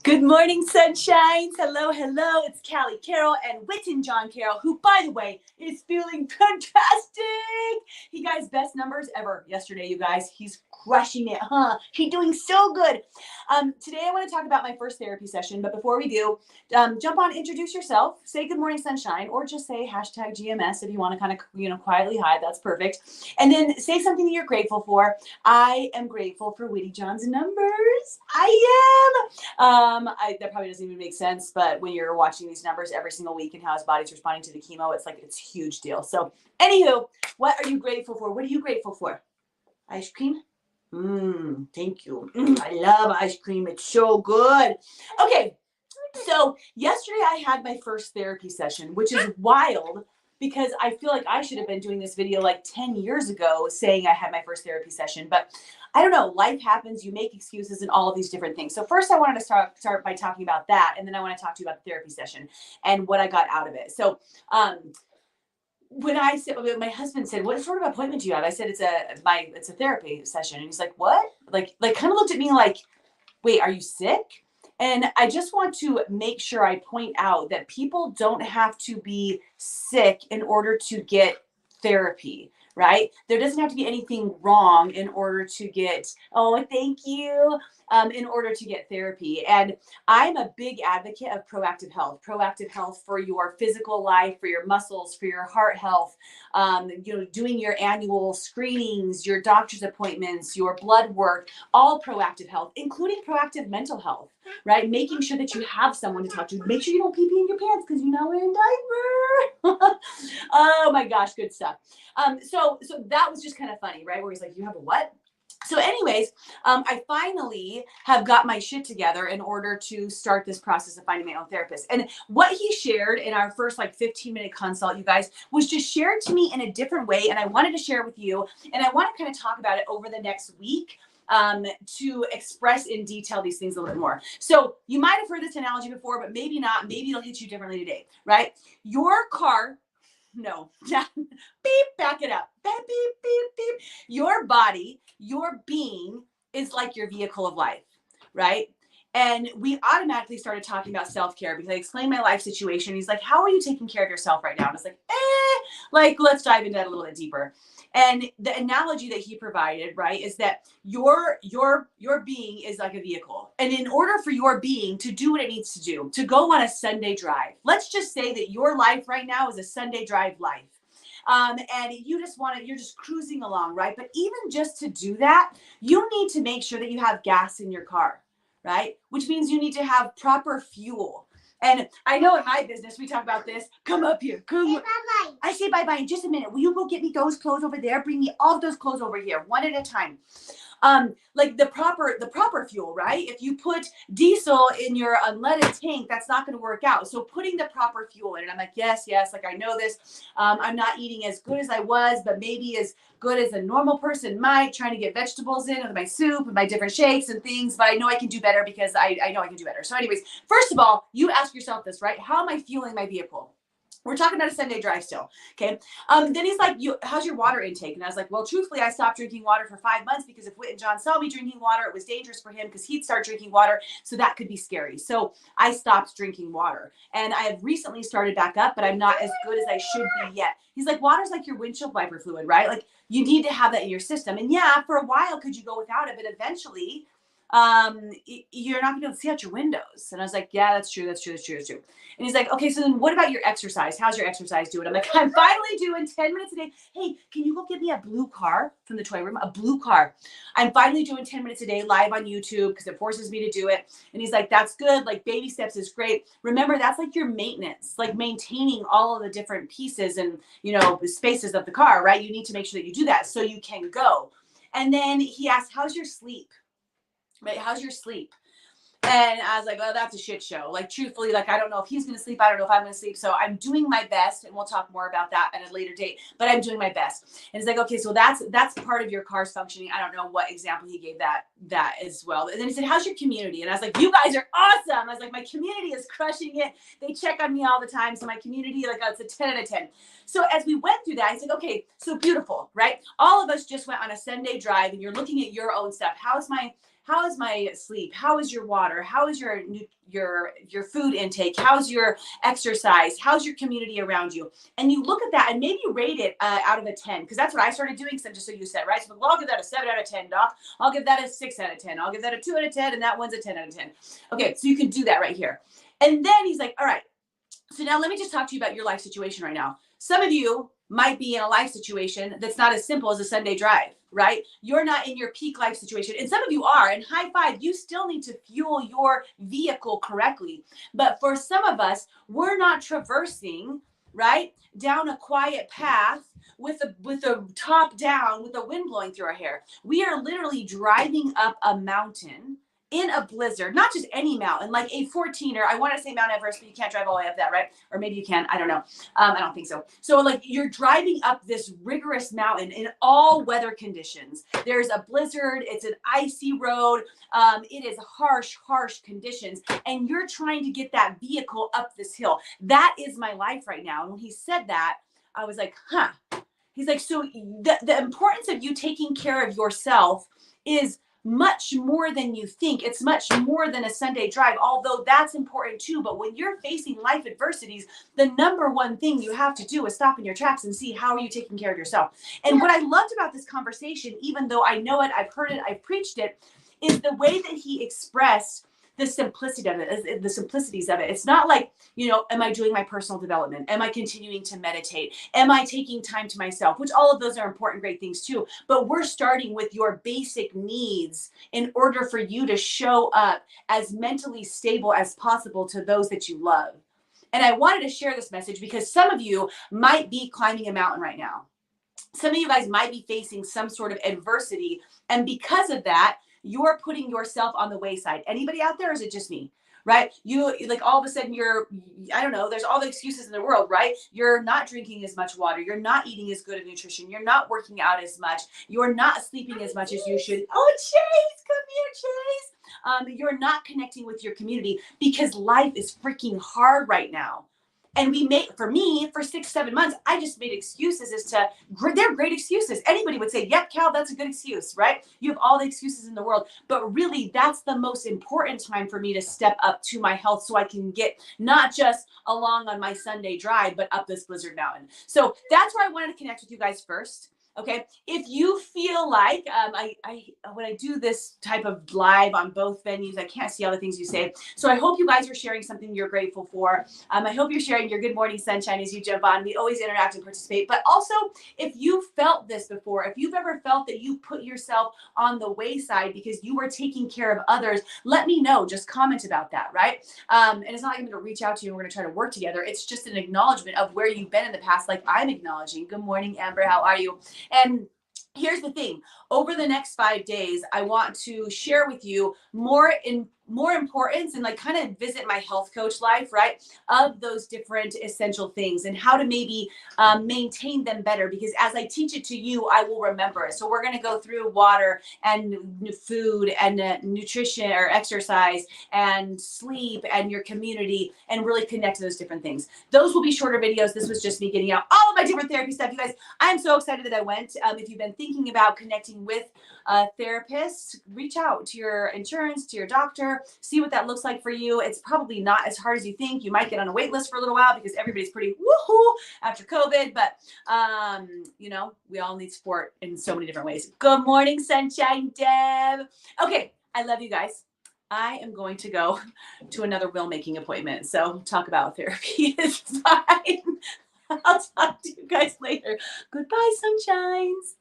Good morning, sunshines. Hello, hello. It's Caley Carroll and Witten John Carroll, who, by the way, is feeling fantastic. He got his best numbers ever yesterday, you guys. He's crushing it, huh? He's doing so good. Today, I want to talk about my first therapy session. But before we do, jump on, introduce yourself, say good morning, sunshine, or just say hashtag GMS if you want to kind of, quietly hide. That's perfect. And then say something that you're grateful for. I am grateful for Witty John's numbers. I am. That probably doesn't even make sense, but when you're watching these numbers every single week and how his body's responding to the chemo, it's a huge deal. So anywho, what are you grateful for? What are you grateful for? Ice cream? Thank you. I love ice cream. It's so good. Okay. So yesterday I had my first therapy session, which is wild because I feel like I should have been doing this video 10 years ago saying I had my first therapy session, but I don't know, life happens, you make excuses and all of these different things. So first I wanted to start by talking about that, and then I want to talk to you about the therapy session and what I got out of it. So when I said, my husband said, "What sort of appointment do you have?" I said, it's a therapy session. And he's like, "What?" Like kind of looked at me like, "Wait, are you sick?" And I just want to make sure I point out that people don't have to be sick in order to get therapy, right? There doesn't have to be anything wrong in order to get, oh, thank you, in order to get therapy. And I'm a big advocate of proactive health for your physical life, for your muscles, for your heart health, doing your annual screenings, your doctor's appointments, your blood work, all proactive health, including proactive mental health, right? Making sure that you have someone to talk to. Make sure you don't pee in your pants because we're in diaper. Oh my gosh, good stuff. So that was just kind of funny, right? Where he's like, "You have a what?" So anyways, I finally have got my shit together in order to start this process of finding my own therapist. And what he shared in our first 15-minute consult, you guys, was just shared to me in a different way. And I wanted to share it with you. And I want to kind of talk about it over the next week to express in detail these things a little bit more. So you might have heard this analogy before, but maybe not. Maybe it'll hit you differently today, right? Your car, no, beep, back it up. Beep, beep, beep, beep. Your body, your being is like your vehicle of life, right? And we automatically started talking about self-care because I explained my life situation. He's like, "How are you taking care of yourself right now?" And it's let's dive into that a little bit deeper. And the analogy that he provided, right, is that your being is like a vehicle. And in order for your being to do what it needs to do, to go on a Sunday drive, let's just say that your life right now is a Sunday drive life. And you're just cruising along, right? But even just to do that, you need to make sure that you have gas in your car, right? Which means you need to have proper fuel. And I know in my business, we talk about this. Come up here. Come. Bye-bye. I say bye-bye in just a minute. Will you go get me those clothes over there? Bring me all of those clothes over here, one at a time. The proper fuel, right? If you put diesel in your unleaded tank, that's not going to work out. So putting the proper fuel in, and I'm like, yes, I know this. I'm not eating as good as I was, but maybe as good as a normal person might, trying to get vegetables in with my soup and my different shakes and things, but I know I can do better because I know I can do better. So anyways, first of all, you ask yourself this, right? How am I fueling my vehicle? We're talking about a Sunday drive still. Okay. Then he's like, "How's your water intake?" And I was like, "Well, truthfully, I stopped drinking water for 5 months because if Whit and John saw me drinking water, it was dangerous for him because he'd start drinking water. So that could be scary. So I stopped drinking water. And I have recently started back up, but I'm not as good as I should be yet." He's like, "Water's like your windshield wiper fluid, right? You need to have that in your system. And yeah, for a while, could you go without it? But eventually, you're not going to be able to see out your windows." And I was like, "Yeah, that's true. And he's like, "Okay, so then what about your exercise? How's your exercise doing?" I'm like, "I'm finally doing 10 minutes a day. Hey, can you go get me a blue car from the toy room? A blue car. I'm finally doing 10 minutes a day live on YouTube because it forces me to do it." And he's like, "That's good. Baby steps is great. Remember, that's your maintenance, maintaining all of the different pieces and, the spaces of the car, right? You need to make sure that you do that so you can go." And then he asked, "How's your sleep? Right? How's your sleep?" And I was like, "Oh, that's a shit show." Truthfully, I don't know if he's going to sleep. I don't know if I'm going to sleep. So I'm doing my best, and we'll talk more about that at a later date, but I'm doing my best. And he's like, "Okay, so that's part of your car's functioning." I don't know what example he gave that as well. And then he said, "How's your community?" And I was like, "You guys are awesome." I was like, "My community is crushing it. They check on me all the time. So my community, it's a 10 out of 10. So as we went through that, I said, "Okay, so beautiful, right? All of us just went on a Sunday drive and you're looking at your own stuff. How's how is my sleep? How is your water? How is your food intake? How's your exercise? How's your community around you? And you look at that and maybe rate it out of a 10, because that's what I started doing. So just so you said, right? So I'll give that a 7 out of 10, doc. I'll give that a 6 out of 10. I'll give that a 2 out of 10. And that one's a 10 out of 10. Okay, so you can do that right here. And then he's like, all right, so now let me just talk to you about your life situation right now. Some of you might be in a life situation that's not as simple as a Sunday drive, right? You're not in your peak life situation. And some of you are, and high five, you still need to fuel your vehicle correctly. But for some of us, we're not traversing, right, down a quiet path with a top down, with the wind blowing through our hair. We are literally driving up a mountain in a blizzard, not just any mountain, like a 14er. I want to say Mount Everest, but you can't drive all the way up that, right? Or maybe you can. I don't know. I don't think so. So like you're driving up this rigorous mountain in all weather conditions. There's a blizzard. It's an icy road. It is harsh conditions. And you're trying to get that vehicle up this hill. That is my life right now. And when he said that, I was like, huh. He's like, so the importance of you taking care of yourself is much more than you think. It's much more than a Sunday drive, although that's important too. But when you're facing life adversities, the number one thing you have to do is stop in your tracks and see, how are you taking care of yourself? And what I loved about this conversation, even though I know it, I've heard it, I've preached it, is the way that he expressed the simplicity of it, the simplicities of it. It's not like, am I doing my personal development? Am I continuing to meditate? Am I taking time to myself? Which all of those are important, great things too. But we're starting with your basic needs in order for you to show up as mentally stable as possible to those that you love. And I wanted to share this message because some of you might be climbing a mountain right now. Some of you guys might be facing some sort of adversity. And because of that, you're putting yourself on the wayside. Anybody out there, or is it just me? Right? You like all of a sudden I don't know, there's all the excuses in the world, right? You're not drinking as much water. You're not eating as good of nutrition. You're not working out as much. You're not sleeping as much as you should. Oh, Chase, come here, Chase. You're not connecting with your community because life is freaking hard right now. And for me, for 6-7 months, I just made excuses they're great excuses. Anybody would say, yep, Cal, that's a good excuse, right? You have all the excuses in the world, but really that's the most important time for me to step up to my health so I can get not just along on my Sunday drive, but up this blizzard mountain. So that's where I wanted to connect with you guys first. Okay. If you feel like when I do this type of live on both venues, I can't see all the things you say. So I hope you guys are sharing something you're grateful for. I hope you're sharing your good morning sunshine as you jump on. We always interact and participate. But also, if you felt this before, if you've ever felt that you put yourself on the wayside because you were taking care of others, let me know. Just comment about that, right? And it's not like I'm going to reach out to you and we're going to try to work together. It's just an acknowledgement of where you've been in the past, like I'm acknowledging. Good morning, Amber. How are you? And here's the thing. Over the next 5 days, I want to share with you more importance and like kind of visit my health coach life, right? Of those different essential things and how to maybe maintain them better, because as I teach it to you, I will remember it. So we're going to go through water and food and nutrition or exercise and sleep and your community and really connect to those different things. Those will be shorter videos. This was just me getting out all of my different therapy stuff. You guys, I'm so excited that I went. If you've been thinking about connecting with a therapist, reach out to your insurance, to your doctor, see what that looks like for you. It's probably not as hard as you think. You might get on a wait list for a little while because everybody's pretty woohoo after COVID, but we all need support in so many different ways. Good morning, Sunshine Deb. Okay, I love you guys. I am going to go to another will making appointment. So talk about therapy is fine. I'll talk to you guys later. Goodbye, sunshines.